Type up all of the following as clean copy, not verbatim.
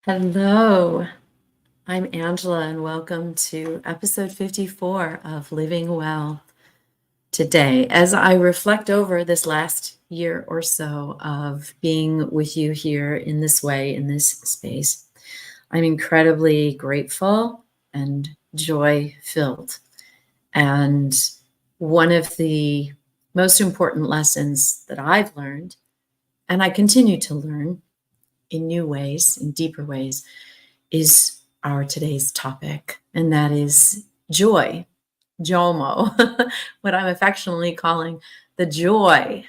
Hello, I'm Angela, and welcome to episode 54 of Living Well. Today, as I reflect over this last year or so of being with you here in this way, in this space, I'm incredibly grateful and joy-filled. And one of the most important lessons that I've learned, and I continue to learn in new ways, in deeper ways, is our today's topic, and that is joy, JOMO, what I'm affectionately calling the joy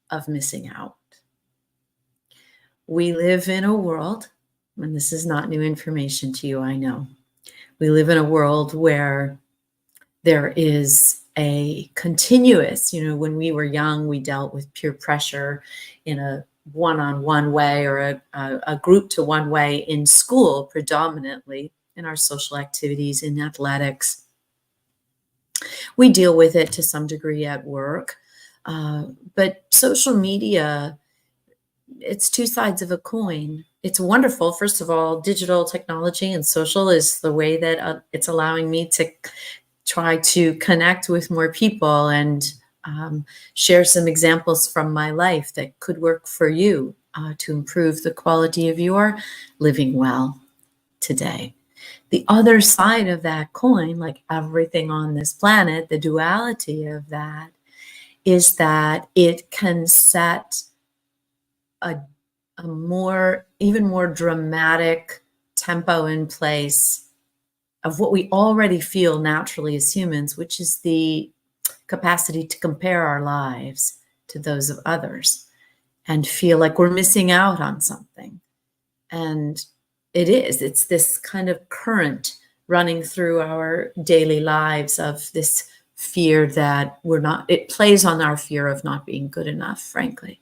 of missing out. We live in a world, and this is not new information to you, I know. We live in a world where there is a continuous, when we were young, we dealt with peer pressure in a one-on-one way or a group to one way in school, predominantly in our social activities, in athletics. We deal with it to some degree at work, but social media, it's two sides of a coin. It's wonderful. First of all, digital technology and social is the way that it's allowing me to try to connect with more people and share some examples from my life that could work for you to improve the quality of your living well today. The other side of that coin, like everything on this planet, the duality of that is that it can set even more dramatic tempo in place of what we already feel naturally as humans, which is the capacity to compare our lives to those of others and feel like we're missing out on something. And it's this kind of current running through our daily lives of this fear that it plays on our fear of not being good enough, frankly.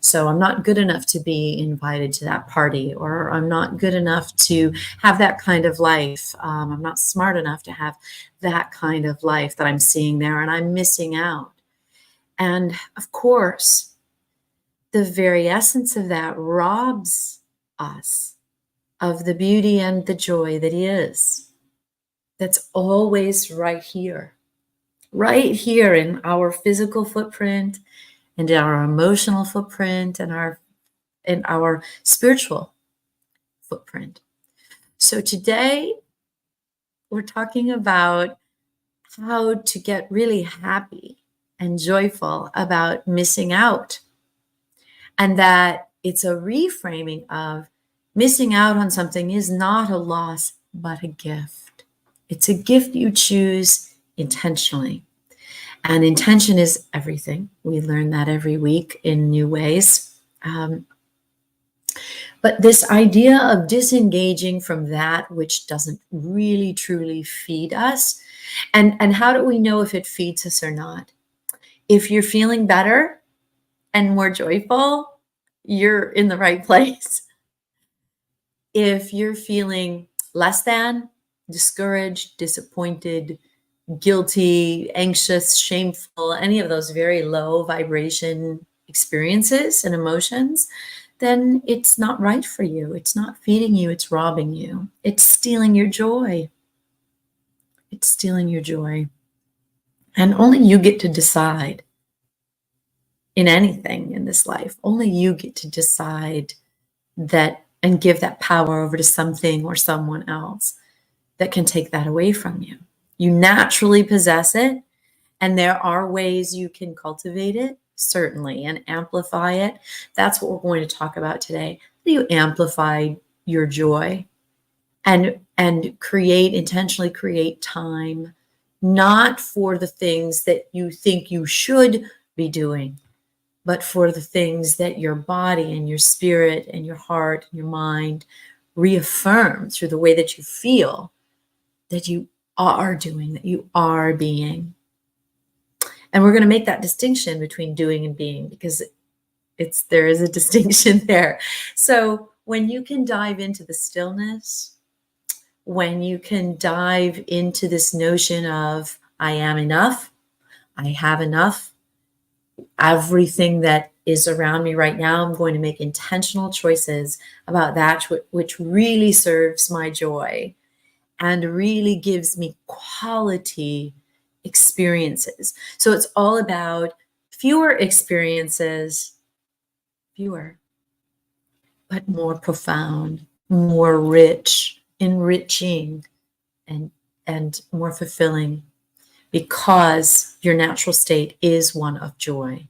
So I'm not good enough to be invited to that party, or I'm not good enough to have that kind of life. I'm not smart enough to have that kind of life that I'm seeing there, and I'm missing out. And of course, the very essence of that robs us of the beauty and the joy that is. That's always right here in our physical footprint, and our emotional footprint, and our spiritual footprint. So today we're talking about how to get really happy and joyful about missing out, and that it's a reframing of missing out on something is not a loss but a gift. It's a gift you choose intentionally. And intention is everything. We learn that every week in new ways. But this idea of disengaging from that which doesn't really truly feed us, and how do we know if it feeds us or not? If you're feeling better and more joyful, you're in the right place. If you're feeling less than, discouraged, disappointed, guilty, anxious, shameful, any of those very low vibration experiences and emotions, then it's not right for you. It's not feeding you, it's robbing you. It's stealing your joy. It's stealing your joy. And only you get to decide in anything in this life. Only you get to decide that and give that power over to something or someone else that can take that away from you. You naturally possess it, and there are ways you can cultivate it, certainly, and amplify it. That's what we're going to talk about today. How do you amplify your joy and intentionally create time, not for the things that you think you should be doing, but for the things that your body and your spirit and your heart and your mind reaffirm through the way that you feel that you are doing, that you are being. And we're going to make that distinction between doing and being, because there is a distinction there. So when you can dive into the stillness, when you can dive into this notion of I am enough, I have enough, everything that is around me right now, I'm going to make intentional choices about that which really serves my joy and really gives me quality experiences. So it's all about fewer experiences, fewer, but more profound, more rich, enriching, and more fulfilling, because your natural state is one of joy.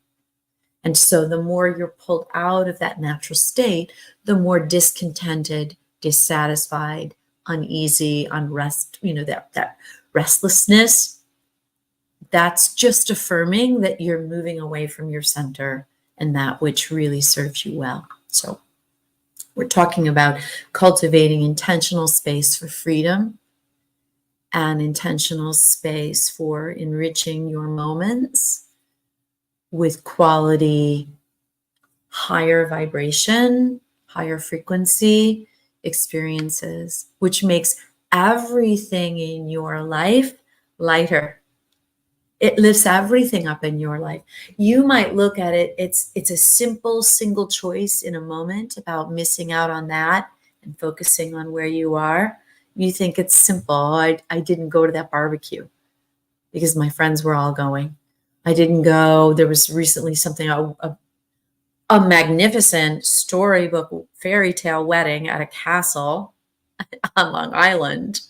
And so the more you're pulled out of that natural state, the more discontented, dissatisfied, uneasy, unrest, that restlessness, that's just affirming that you're moving away from your center and that which really serves you well. So we're talking about cultivating intentional space for freedom and intentional space for enriching your moments with quality, higher vibration, higher frequency experiences, which makes everything in your life lighter. It lifts everything up in your life. You might look at it, it's a simple single choice in a moment about missing out on that and focusing on where you are. You think it's simple. I didn't go to that barbecue because my friends were all going. I didn't go. There was recently something, a magnificent storybook fairy tale wedding at a castle on Long Island.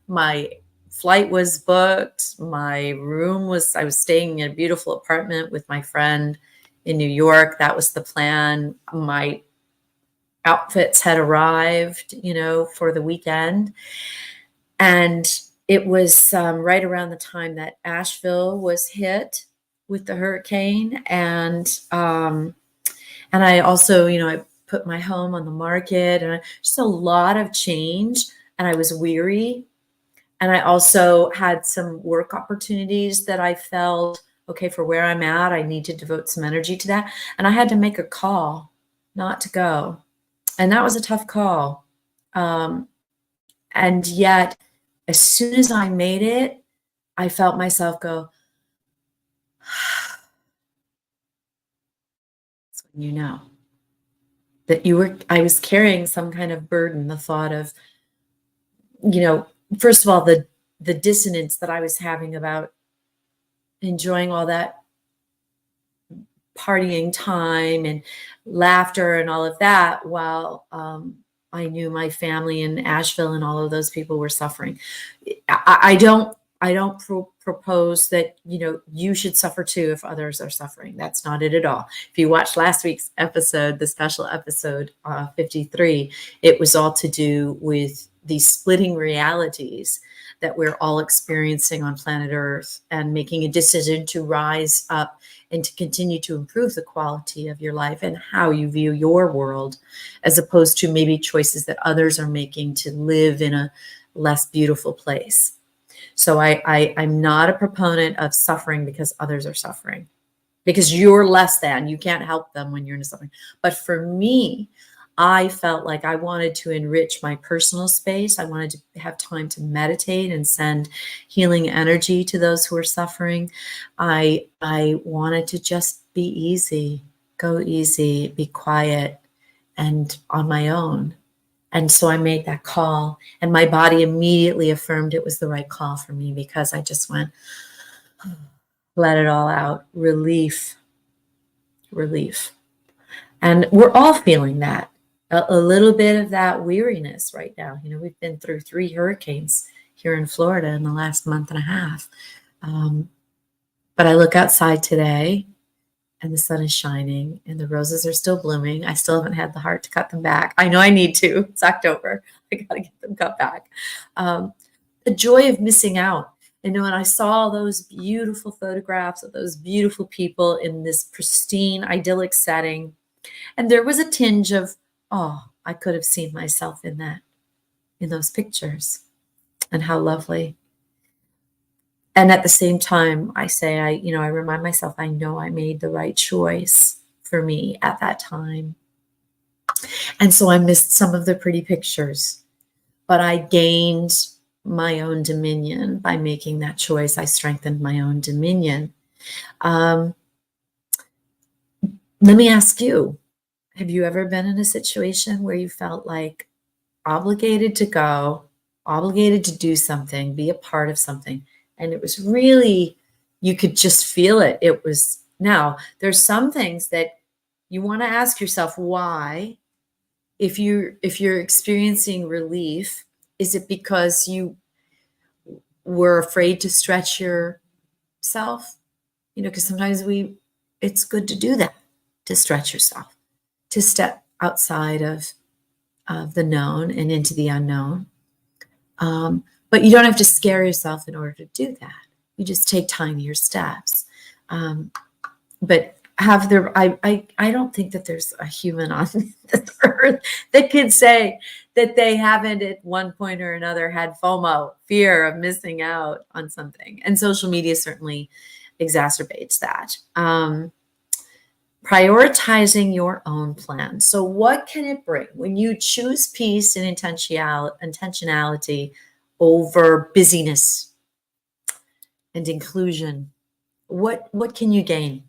My flight was booked. I was staying in a beautiful apartment with my friend in New York. That was the plan. My outfits had arrived, for the weekend. And it was right around the time that Asheville was hit with the hurricane. And I also, I put my home on the market, and just a lot of change. And I was weary. And I also had some work opportunities that I felt, okay, for where I'm at, I need to devote some energy to that. And I had to make a call not to go. And that was a tough call. And yet, as soon as I made it, I felt myself go, that's when you know that I was carrying some kind of burden, the thought of, first of all, the dissonance that I was having about enjoying all that partying time and laughter and all of that, while I knew my family in Asheville and all of those people were suffering. I don't propose that you should suffer too if others are suffering. That's not it at all. If you watched last week's episode, the special episode 53, it was all to do with these splitting realities that we're all experiencing on planet Earth, and making a decision to rise up and to continue to improve the quality of your life and how you view your world, as opposed to maybe choices that others are making to live in a less beautiful place. So I'm not a proponent of suffering because others are suffering, because you're less than. You can't help them when you're in suffering. But for me, I felt like I wanted to enrich my personal space. I wanted to have time to meditate and send healing energy to those who are suffering. I wanted to just be easy, go easy, be quiet, and on my own. And so I made that call, and my body immediately affirmed it was the right call for me, because I just went, let it all out, relief. And we're all feeling that. A little bit of that weariness right now. We've been through 3 hurricanes here in Florida in the last month and a half. But I look outside today, and the sun is shining, and the roses are still blooming. I still haven't had the heart to cut them back. I know I need to. It's October. I got to get them cut back. The joy of missing out. And when I saw those beautiful photographs of those beautiful people in this pristine, idyllic setting, and there was a tinge of, oh, I could have seen myself in those pictures, and how lovely. And at the same time, I remind myself, I know I made the right choice for me at that time. And so I missed some of the pretty pictures, but I gained my own dominion by making that choice. I strengthened my own dominion. Let me ask you, have you ever been in a situation where you felt like obligated to go, obligated to do something, be a part of something, and it was really, you could just feel it. It was, now, there's some things that you want to ask yourself why. If you're experiencing relief, is it because you were afraid to stretch yourself? Because sometimes it's good to do that, to stretch yourself, to step outside of the known and into the unknown. But you don't have to scare yourself in order to do that. You just take tinier steps. But I don't think that there's a human on this earth that could say that they haven't at one point or another had FOMO, fear of missing out on something. And social media certainly exacerbates that. Prioritizing your own plan. So what can it bring when you choose peace and intentionality over busyness and inclusion? What can you gain?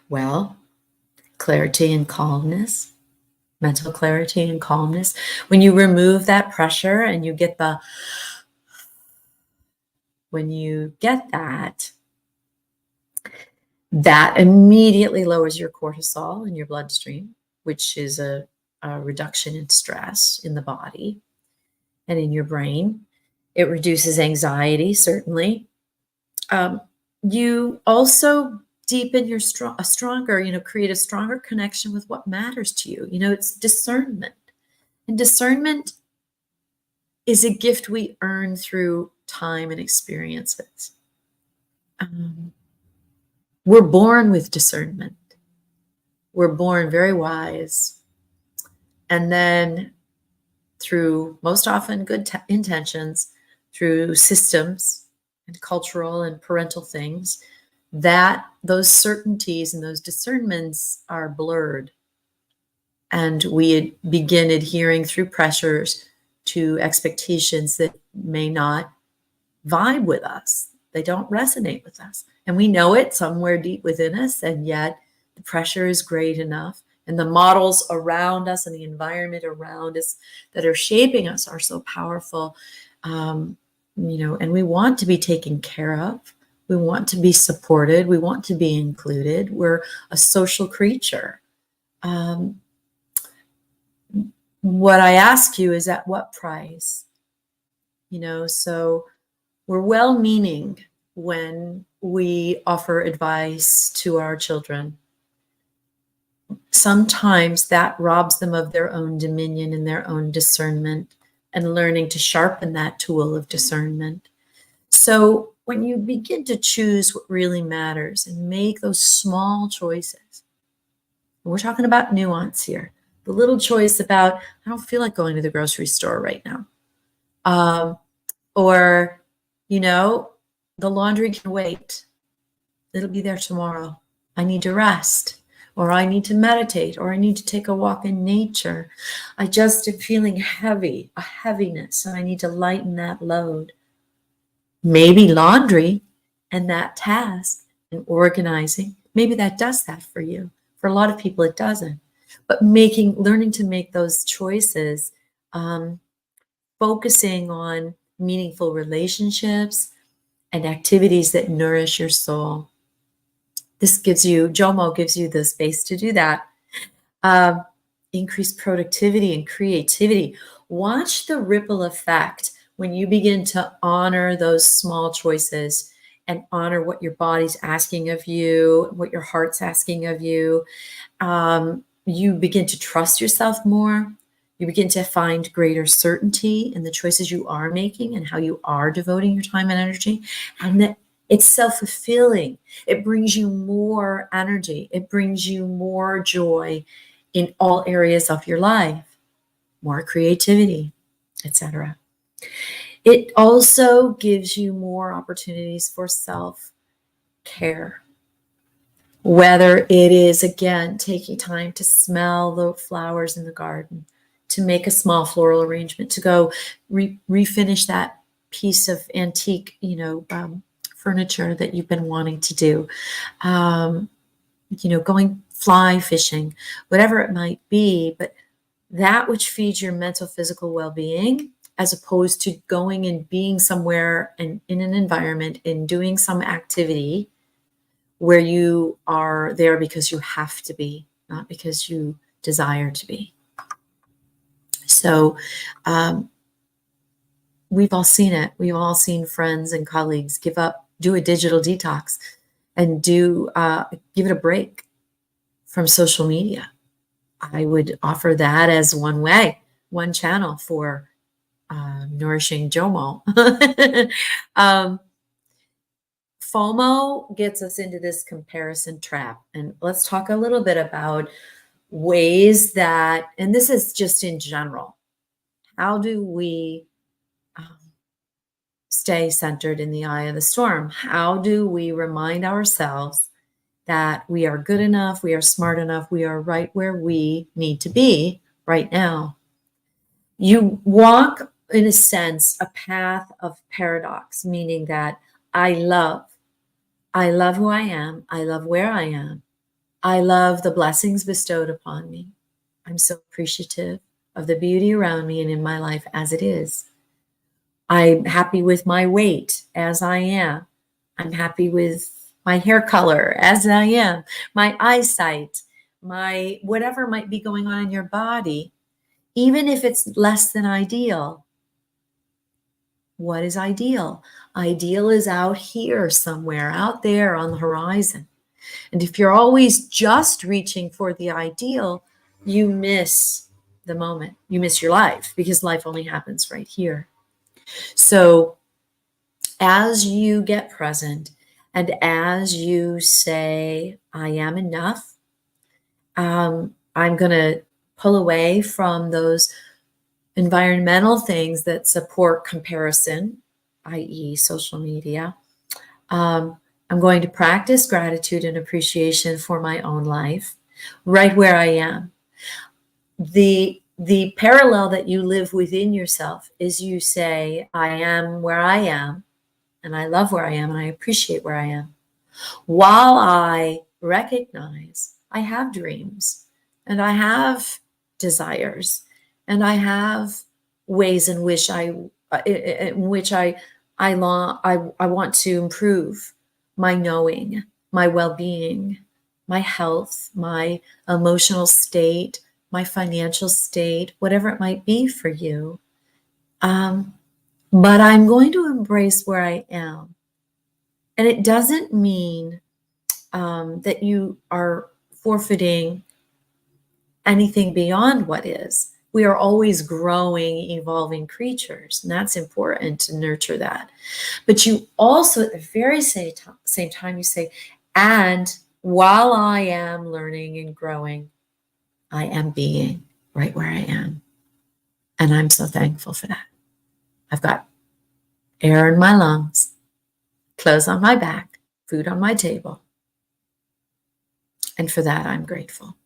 Well, clarity and calmness, mental clarity and calmness. When you remove that pressure and you get when you get that immediately lowers your cortisol in your bloodstream, which is a reduction in stress in the body and in your brain. It reduces anxiety, certainly. You also deepen your create a stronger connection with what matters to you. It's discernment. And discernment is a gift we earn through time and experiences. We're born with discernment. We're born very wise. And then through most often good intentions, through systems and cultural and parental things, that those certainties and those discernments are blurred. And we begin adhering through pressures to expectations that may not vibe with us. They don't resonate with us. And we know it somewhere deep within us, and yet the pressure is great enough. And the models around us and the environment around us that are shaping us are so powerful. And we want to be taken care of. We want to be supported. We want to be included. We're a social creature. What I ask you is, at what price? So we're well-meaning when we offer advice to our children. Sometimes that robs them of their own dominion and their own discernment, and learning to sharpen that tool of discernment. So when you begin to choose what really matters and make those small choices, we're talking about nuance here, the little choice about, I don't feel like going to the grocery store right now. Or, the laundry can wait. It'll be there tomorrow. I need to rest, or I need to meditate, or I need to take a walk in nature. I just am feeling heavy, a heaviness, and I need to lighten that load. Maybe laundry and that task and organizing, maybe that does that for you. For a lot of people, it doesn't. But learning to make those choices, focusing on meaningful relationships and activities that nourish your soul. JOMO gives you the space to do that. Increase productivity and creativity. Watch the ripple effect when you begin to honor those small choices and honor what your body's asking of you, what your heart's asking of you. You begin to trust yourself more. You begin to find greater certainty in the choices you are making and how you are devoting your time and energy. And that it's self-fulfilling. It brings you more energy. It brings you more joy in all areas of your life, more creativity, etc. It also gives you more opportunities for self-care. Whether it is, again, taking time to smell the flowers in the garden, to make a small floral arrangement, to go refinish that piece of antique, furniture that you've been wanting to do. going fly fishing, whatever it might be, but that which feeds your mental, physical well-being, as opposed to going and being somewhere and in an environment and doing some activity where you are there because you have to be, not because you desire to be. So we've all seen it. We've all seen friends and colleagues give up, do a digital detox, and give it a break from social media. I would offer that as one way, one channel for nourishing JOMO. FOMO gets us into this comparison trap. And let's talk a little bit about ways that, and this is just in general, how do we stay centered in the eye of the storm? How do we remind ourselves that we are good enough, we are smart enough, we are right where we need to be right now? You walk, in a sense, a path of paradox, meaning that I love who I am. I love where I am. I love the blessings bestowed upon me. I'm so appreciative of the beauty around me and in my life as it is. I'm happy with my weight as I am. I'm happy with my hair color as I am, my eyesight, my whatever might be going on in your body, even if it's less than ideal. What is ideal? Ideal is out here somewhere, out there on the horizon. And if you're always just reaching for the ideal, you miss the moment. You miss your life, because life only happens right here. So as you get present and as you say, I am enough, I'm going to pull away from those environmental things that support comparison, i.e. social media. I'm going to practice gratitude and appreciation for my own life, right where I am. The parallel that you live within yourself is you say, I am where I am, and I love where I am, and I appreciate where I am, while I recognize I have dreams, and I have desires, and I have ways in which I want to improve my knowing, my well-being, my health, my emotional state, my financial state, whatever it might be for you. But I'm going to embrace where I am. And it doesn't mean that you are forfeiting anything beyond what is. We are always growing, evolving creatures, and that's important to nurture that. But you also, at the very same time, you say, and while I am learning and growing, I am being right where I am. And I'm so thankful for that. I've got air in my lungs, clothes on my back, food on my table. And for that, I'm grateful.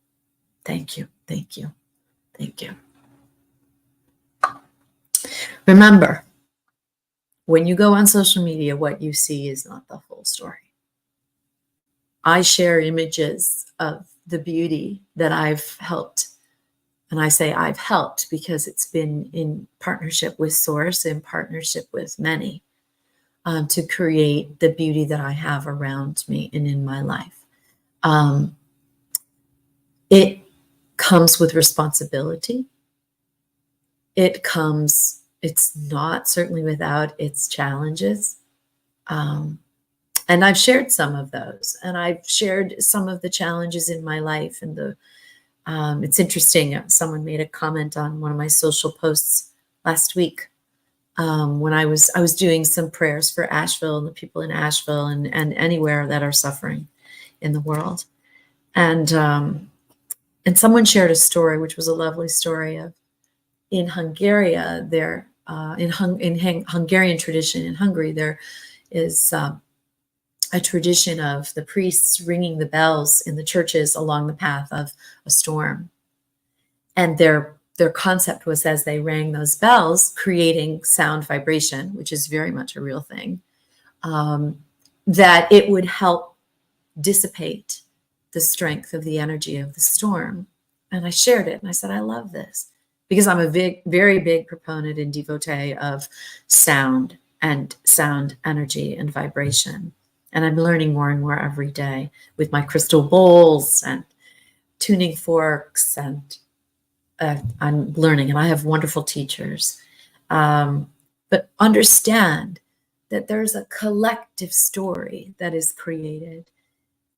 Thank you, thank you, thank you. Remember, when you go on social media, what you see is not the full story. I share images of the beauty that I've helped. And I say I've helped because it's been in partnership with Source, in partnership with many, to create the beauty that I have around me and in my life. It comes with responsibility. It's not certainly without its challenges. And I've shared some of those, and I've shared some of the challenges in my life. And it's interesting. Someone made a comment on one of my social posts last week when I was doing some prayers for Asheville and the people in Asheville and anywhere that are suffering in the world. And someone shared a story, which was a lovely story of in Hungary. There in Hungarian tradition in Hungary, there is a tradition of the priests ringing the bells in the churches along the path of a storm. And their concept was, as they rang those bells, creating sound vibration, which is very much a real thing, that it would help dissipate the strength of the energy of the storm. And I shared it and I said, I love this, because I'm a very big proponent and devotee of sound and sound energy and vibration. And I'm learning more and more every day with my crystal bowls and tuning forks, and I'm learning, and I have wonderful teachers. But understand that there's a collective story that is created.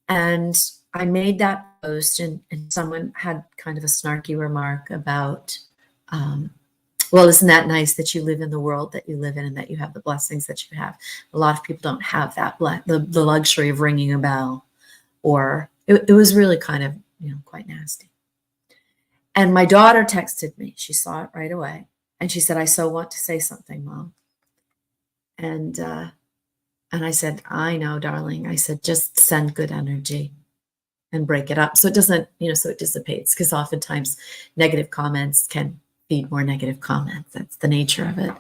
And I made that post, and someone had kind of a snarky remark about, well, isn't that nice that you live in the world that you live in and that you have the blessings that you have? A lot of people don't have that, the luxury of ringing a bell, or it was really kind of, quite nasty. And my daughter texted me. She saw it right away. And she said, I so want to say something, Mom. And I said, I know, darling. I said, just send good energy and break it up so it doesn't, so it dissipates, because oftentimes negative comments can feed more negative comments. That's the nature of it.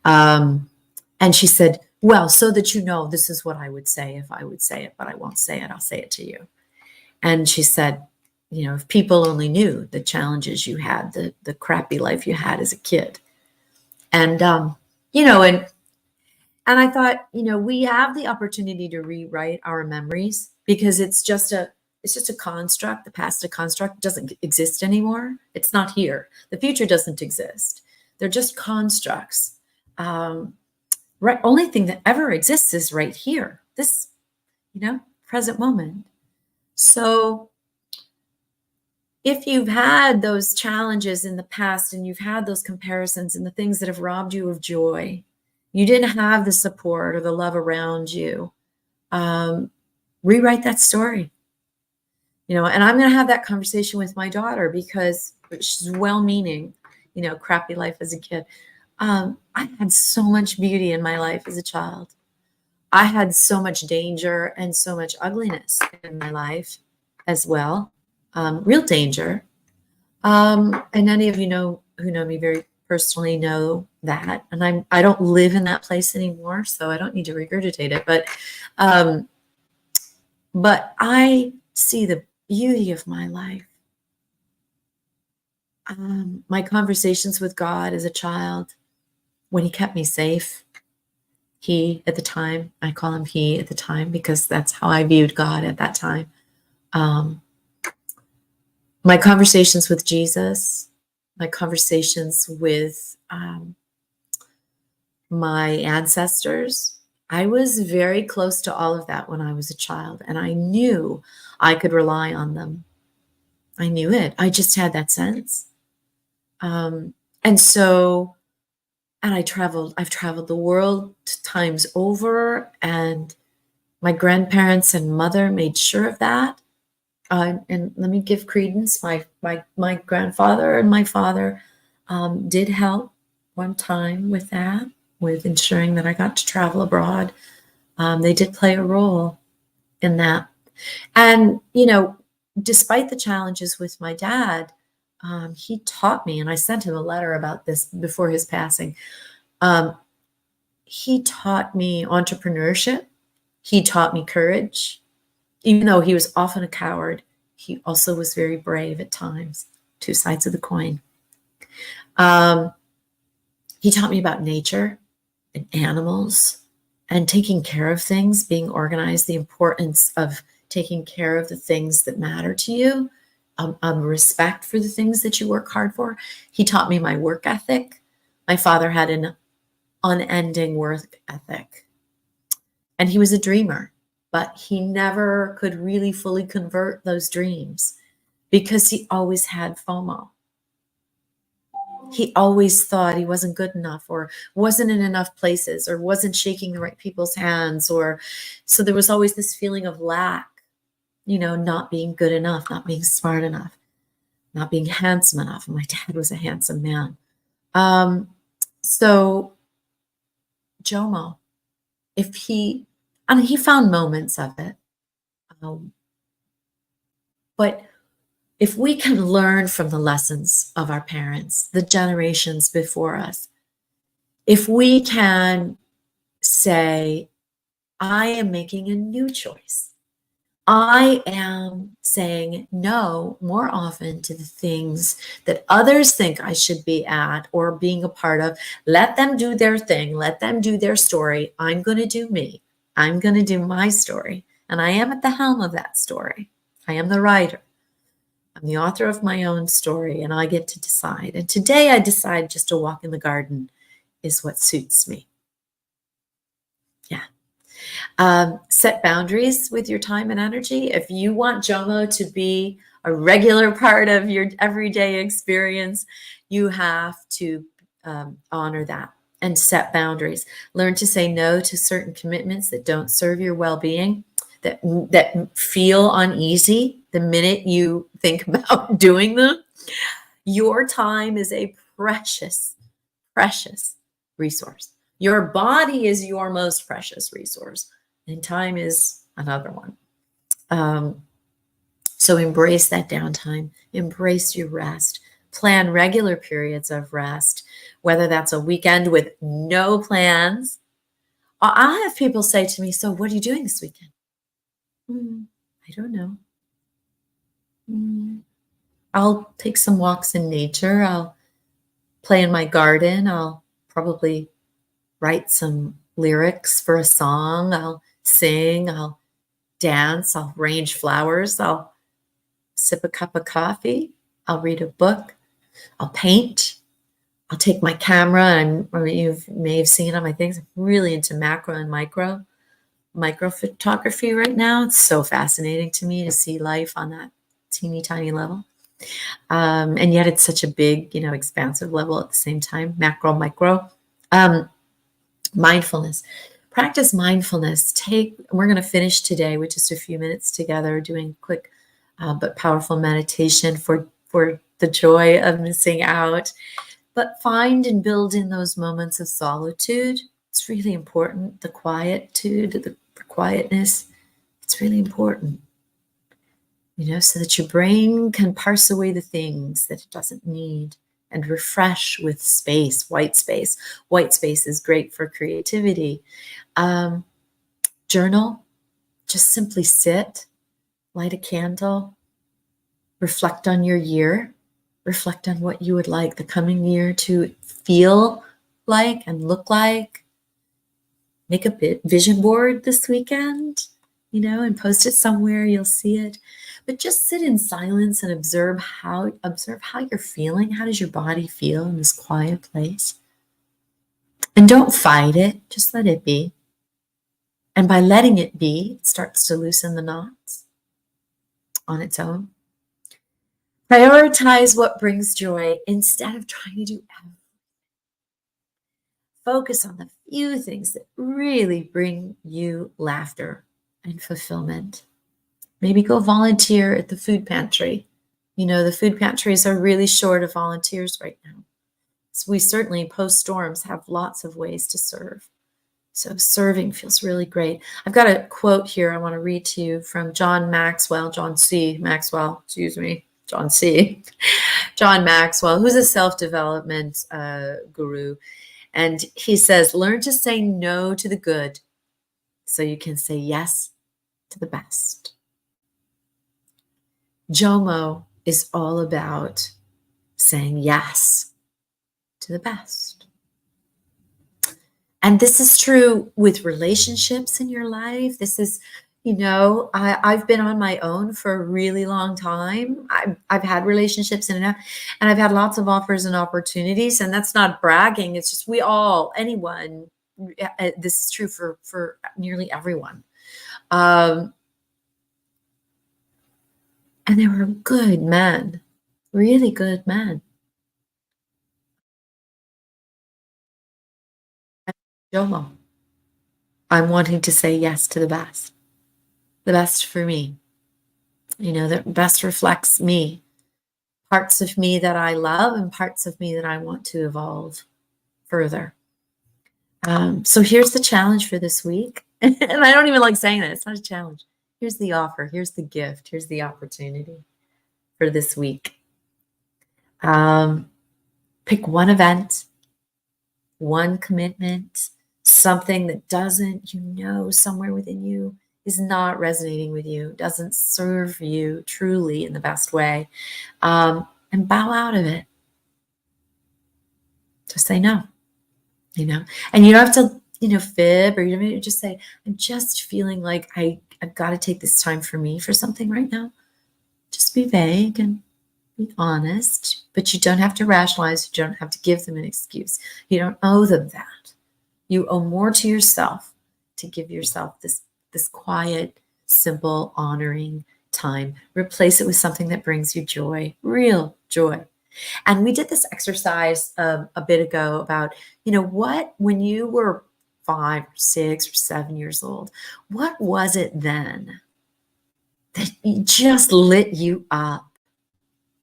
And she said, well, so that you know, this is what I would say if I would say it, but I won't say it. I'll say it to you. And she said, if people only knew the challenges you had, the crappy life you had as a kid. And, and I thought, we have the opportunity to rewrite our memories, because it's just a construct. The past, a construct, doesn't exist anymore. It's not here. The future doesn't exist. They're just constructs. Right. Only thing that ever exists is right here. This, present moment. So if you've had those challenges in the past and you've had those comparisons and the things that have robbed you of joy, you didn't have the support or the love around you, rewrite that story. And I'm going to have that conversation with my daughter, because she's well-meaning, crappy life as a kid. I had so much beauty in my life as a child. I had so much danger and so much ugliness in my life as well. Real danger. And any of you who know me very personally know that. And I don't live in that place anymore, so I don't need to regurgitate it. But I see the beauty of my life. My conversations with God as a child, when he kept me safe. He at the time, I call him he at the time, because that's how I viewed God at that time. My conversations with Jesus, my conversations with my ancestors, I was very close to all of that when I was a child, and I knew I could rely on them. I knew it. I just had that sense. And I've traveled the world times over, and my grandparents and mother made sure of that. And let me give credence. My grandfather and my father did help one time with that, with ensuring that I got to travel abroad. They did play a role in that. And, despite the challenges with my dad, he taught me, and I sent him a letter about this before his passing. He taught me entrepreneurship. He taught me courage. Even though he was often a coward, he also was very brave at times. Two sides of the coin. He taught me about nature and animals and taking care of things, being organized, the importance of taking care of the things that matter to you, respect for the things that you work hard for. He taught me my work ethic. My father had an unending work ethic, and he was a dreamer, but he never could really fully convert those dreams because he always had FOMO. He always thought he wasn't good enough, or wasn't in enough places, or wasn't shaking the right people's hands, or so there was always this feeling of lack, not being good enough, not being smart enough, not being handsome enough. And my dad was a handsome man. So JOMO, he found moments of it. But if we can learn from the lessons of our parents, the generations before us, if we can say, I am making a new choice. I am saying no more often to the things that others think I should be at or being a part of. Let them do their thing. Let them do their story. I'm going to do me. I'm going to do my story. And I am at the helm of that story. I am the writer. I'm the author of my own story, and I get to decide. And today I decide just to walk in the garden is what suits me. Yeah. Set boundaries with your time and energy. If you want JOMO to be a regular part of your everyday experience, you have to honor that and set boundaries. Learn to say no to certain commitments that don't serve your well-being, that feel uneasy the minute you think about doing them. Your time is a precious, precious resource. Your body is your most precious resource, and time is another one. So embrace that downtime, embrace your rest, plan regular periods of rest, whether that's a weekend with no plans. I'll have people say to me, so what are you doing this weekend? I don't know. I'll take some walks in nature. I'll play in my garden. I'll probably write some lyrics for a song. I'll sing. I'll dance. I'll arrange flowers. I'll sip a cup of coffee. I'll read a book. I'll paint. I'll take my camera, and you may have seen on my things. I'm really into macro and micro photography right now. It's so fascinating to me to see life on that teeny tiny level. And yet it's such a big, expansive level at the same time, macro, micro. Mindfulness. Practice mindfulness. We're going to finish today with just a few minutes together doing quick but powerful meditation for the joy of missing out. But find and build in those moments of solitude. It's really important. The quietude, the quietness, it's really important. So that your brain can parse away the things that it doesn't need and refresh with space, white space. White space is great for creativity. Journal, just simply sit, light a candle, reflect on your year, reflect on what you would like the coming year to feel like and look like. Make a vision board this weekend, and post it somewhere, you'll see it. But just sit in silence and observe how you're feeling. How does your body feel in this quiet place? And don't fight it, just let it be. And by letting it be, it starts to loosen the knots on its own. Prioritize what brings joy instead of trying to do everything. Focus on the few things that really bring you laughter and fulfillment. Maybe go volunteer at the food pantry. The food pantries are really short of volunteers right now. So we certainly, post-storms, have lots of ways to serve. So serving feels really great. I've got a quote here I want to read to you from John C. Maxwell, who's a self-development guru. And he says, learn to say no to the good so you can say yes to the best. JOMO is all about saying yes to the best. And this is true with relationships in your life. This is, I've been on my own for a really long time. I've had relationships in and out, and I've had lots of offers and opportunities. And that's not bragging. It's just anyone. This is true for nearly everyone. And they were good men, really good men. JOMO. I'm wanting to say yes to the best for me. The best reflects me, parts of me that I love and parts of me that I want to evolve further. So here's the challenge for this week. And I don't even like saying that. It's not a challenge. Here's the offer. Here's the gift. Here's the opportunity for this week. Pick one event, one commitment, something that doesn't, somewhere within you is not resonating with you, doesn't serve you truly in the best way, and bow out of it. Just say no, and you don't have to, fib, or you just say, I'm just feeling like I've got to take this time for me for something right now. Just be vague and be honest, but you don't have to rationalize. You don't have to give them an excuse. You don't owe them that. You owe more to yourself to give yourself this quiet, simple, honoring time. Replace it with something that brings you joy, real joy. And we did this exercise a bit ago about, when you were 5 or 6 or 7 years old, what was it then that just lit you up?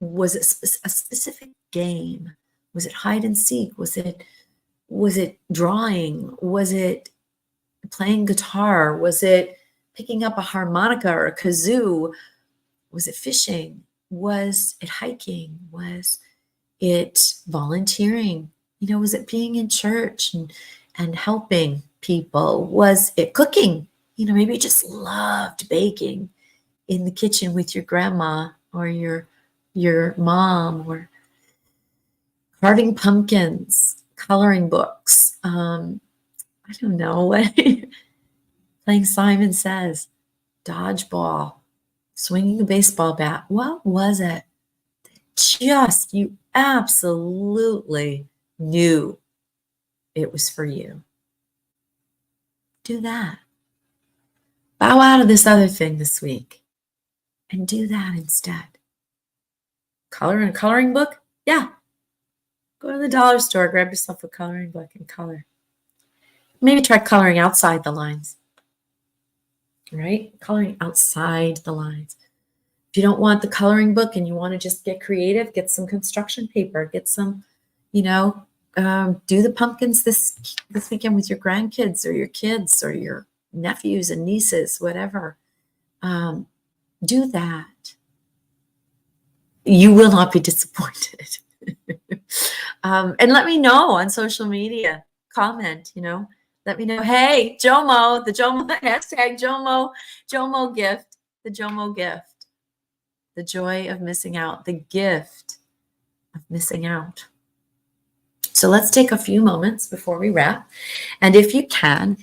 Was it a specific game? Was it hide and seek? Was it drawing? Was it playing guitar? Was it picking up a harmonica or a kazoo? Was it fishing? Was it hiking? Was it volunteering? Was it being in church and helping people? Was it cooking? Maybe you just loved baking in the kitchen with your grandma or your mom, or carving pumpkins, coloring books. I don't know, playing Simon Says, dodgeball, swinging a baseball bat. What was it? Just, you absolutely knew it was for you. Do that. Bow out of this other thing this week and do that instead. Color in a coloring book? Yeah. Go to the dollar store, grab yourself a coloring book and color. Maybe try coloring outside the lines, right? Coloring outside the lines. If you don't want the coloring book and you want to just get creative, get some construction paper, get some, do the pumpkins this weekend with your grandkids or your kids or your nephews and nieces, whatever. Do that. You will not be disappointed. And let me know on social media. Comment, let me know. Hey, JOMO, the JOMO hashtag JOMO gift, the JOMO gift, the joy of missing out, the gift of missing out. So let's take a few moments before we wrap. And if you can,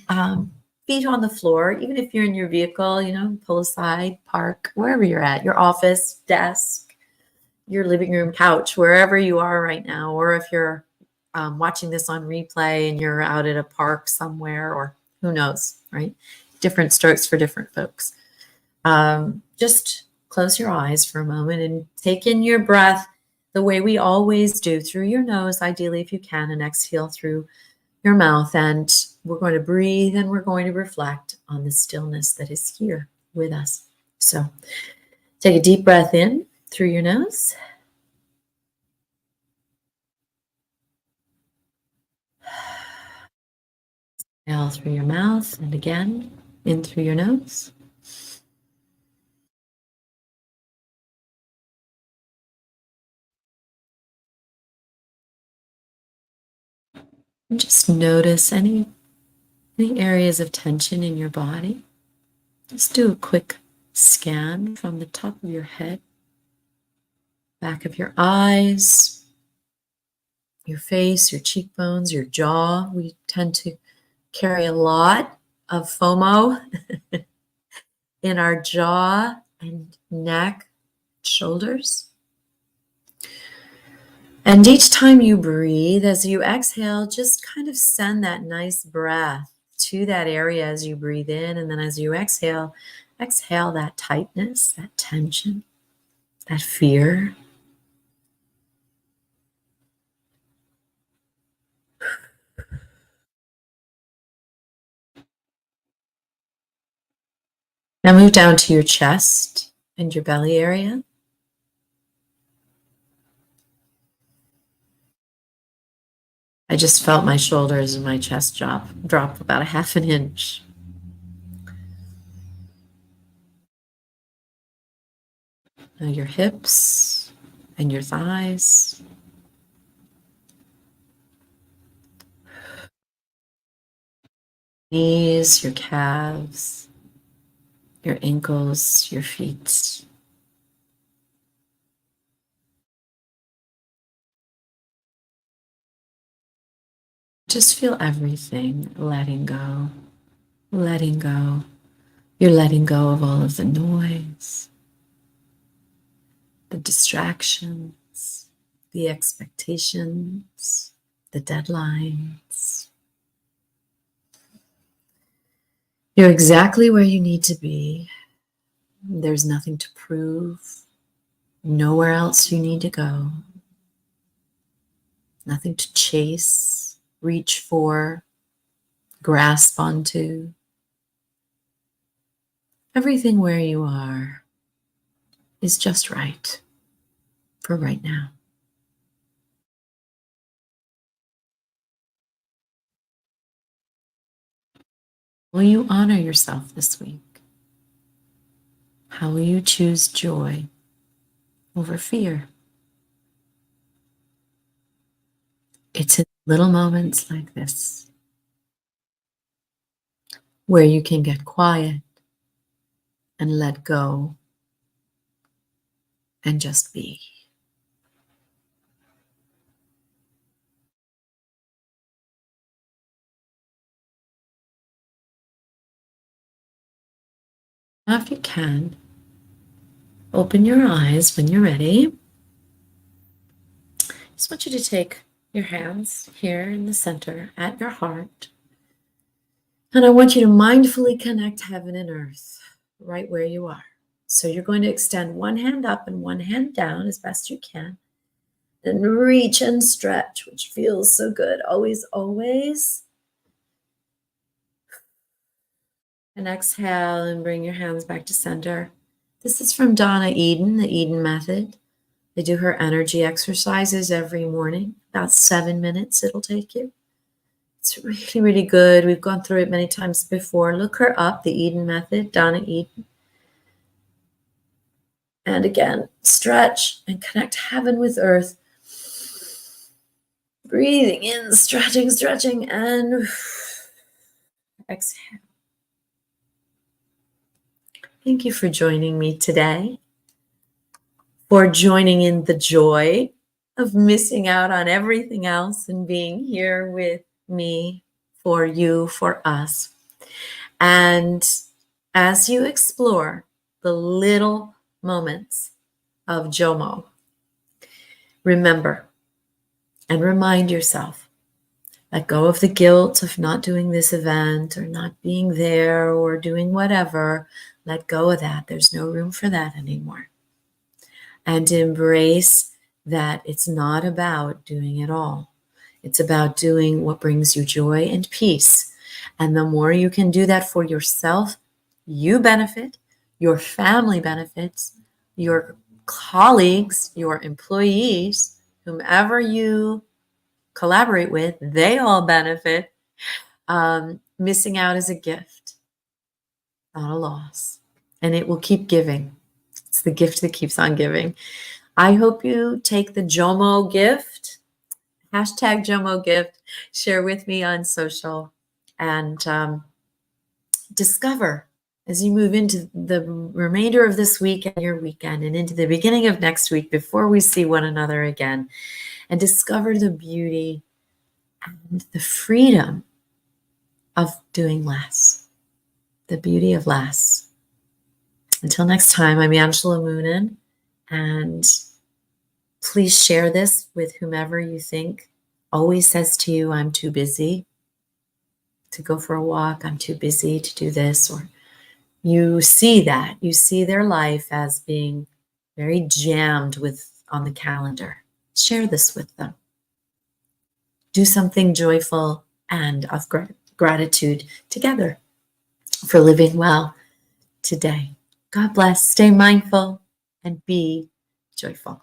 feet on the floor, even if you're in your vehicle, pull aside, park, wherever you're at, your office, desk, your living room couch, wherever you are right now, or if you're watching this on replay and you're out at a park somewhere, or who knows, right? Different strokes for different folks. Just close your eyes for a moment and take in your breath the way we always do, through your nose, ideally, if you can, and exhale through your mouth. And we're going to breathe and we're going to reflect on the stillness that is here with us. So take a deep breath in through your nose. Exhale through your mouth, and again, in through your nose. And just notice any areas of tension in your body. Just do a quick scan from the top of your head, back of your eyes, your face, your cheekbones, your jaw. We tend to carry a lot of FOMO in our jaw and neck, shoulders. And each time you breathe, as you exhale, just kind of send that nice breath to that area as you breathe in. And then as you exhale that tightness, that tension, that fear. Now move down to your chest and your belly area. I just felt my shoulders and my chest drop about a half an inch. Now your hips and your thighs. Knees, your calves. your ankles, your feet. Just feel everything letting go, letting go. You're letting go of all of the noise, the distractions, the expectations, the deadlines. You're exactly where you need to be. There's nothing to prove, nowhere else you need to go, nothing to chase, reach for, grasp onto. Everything where you are is just right for right now. Will you honor yourself this week? How will you choose joy over fear? It's in little moments like this where you can get quiet and let go and just be. Now, if you can, open your eyes when you're ready. I just want you to take your hands here in the center at your heart. And I want you to mindfully connect heaven and earth right where you are. So you're going to extend one hand up and one hand down as best you can. Then reach and stretch, which feels so good. Always, always. And exhale and bring your hands back to center. This is from Donna Eden, the Eden Method. They do her energy exercises every morning. About 7 minutes it'll take you. It's really, really good. We've gone through it many times before. Look her up, the Eden Method, Donna Eden. And again, stretch and connect heaven with earth. Breathing in, stretching, stretching, and exhale. Thank you for joining me today, for joining in the joy of missing out on everything else and being here with me, for you, for us. And as you explore the little moments of JOMO, remember and remind yourself, let go of the guilt of not doing this event or not being there or doing whatever. Let go of that. There's no room for that anymore. And embrace that it's not about doing it all. It's about doing what brings you joy and peace. And the more you can do that for yourself, you benefit, your family benefits, your colleagues, your employees, whomever you collaborate with, they all benefit. Missing out is a gift, not a loss. And it will keep giving. It's the gift that keeps on giving. I hope you take the JOMO gift, hashtag JOMO gift, share with me on social, and discover as you move into the remainder of this week and your weekend and into the beginning of next week before we see one another again, and discover the beauty and the freedom of doing less, the beauty of less. Until next time, I'm Angela Moonen, and please share this with whomever you think always says to you, I'm too busy to go for a walk, I'm too busy to do this, or you see that, you see their life as being very jammed with on the calendar. Share this with them. Do something joyful and of gratitude together for living well today. God bless. Stay mindful and be joyful.